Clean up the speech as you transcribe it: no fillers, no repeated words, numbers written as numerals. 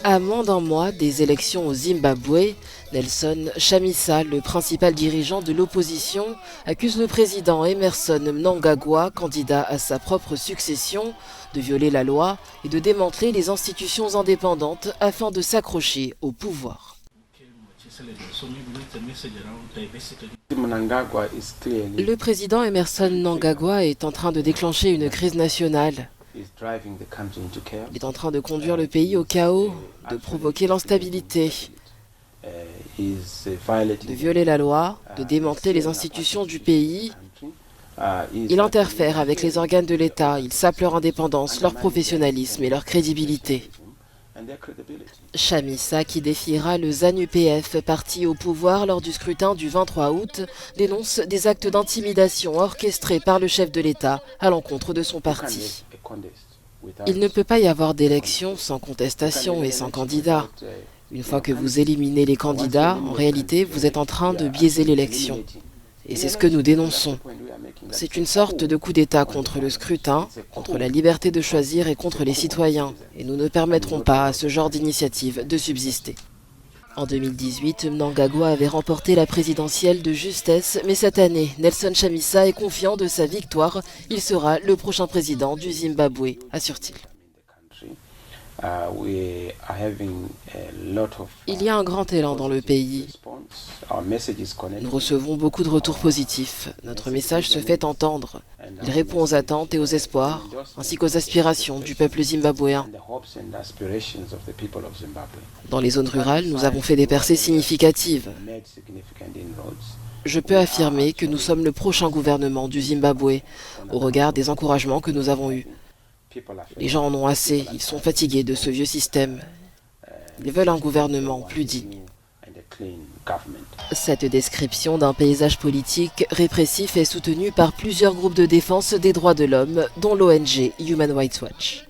À moins d'un mois des élections au Zimbabwe, Nelson Chamisa, le principal dirigeant de l'opposition, accuse le président Emmerson Mnangagwa, candidat à sa propre succession, de violer la loi et de démanteler les institutions indépendantes afin de s'accrocher au pouvoir. Le président Emmerson Mnangagwa est en train de déclencher une crise nationale. Il est en train de conduire le pays au chaos, de provoquer l'instabilité, de violer la loi, de démanteler les institutions du pays. Il interfère avec les organes de l'État, il sape leur indépendance, leur professionnalisme et leur crédibilité. Chamisa, qui défiera le ZANU-PF, parti au pouvoir lors du scrutin du 23 août, dénonce des actes d'intimidation orchestrés par le chef de l'État à l'encontre de son parti. Il ne peut pas y avoir d'élection sans contestation et sans candidat. Une fois que vous éliminez les candidats, en réalité, vous êtes en train de biaiser l'élection. Et c'est ce que nous dénonçons. C'est une sorte de coup d'État contre le scrutin, contre la liberté de choisir et contre les citoyens. Et nous ne permettrons pas à ce genre d'initiative de subsister. En 2018, Mnangagwa avait remporté la présidentielle de justesse, mais cette année, Nelson Chamisa est confiant de sa victoire. Il sera le prochain président du Zimbabwe, assure-t-il. Il y a un grand élan dans le pays. Nous recevons beaucoup de retours positifs. Notre message se fait entendre. Il répond aux attentes et aux espoirs, ainsi qu'aux aspirations du peuple zimbabwéen. Dans les zones rurales, nous avons fait des percées significatives. Je peux affirmer que nous sommes le prochain gouvernement du Zimbabwe, au regard des encouragements que nous avons eus. Les gens en ont assez, ils sont fatigués de ce vieux système. Ils veulent un gouvernement plus digne. Cette description d'un paysage politique répressif est soutenue par plusieurs groupes de défense des droits de l'homme, dont l'ONG Human Rights Watch.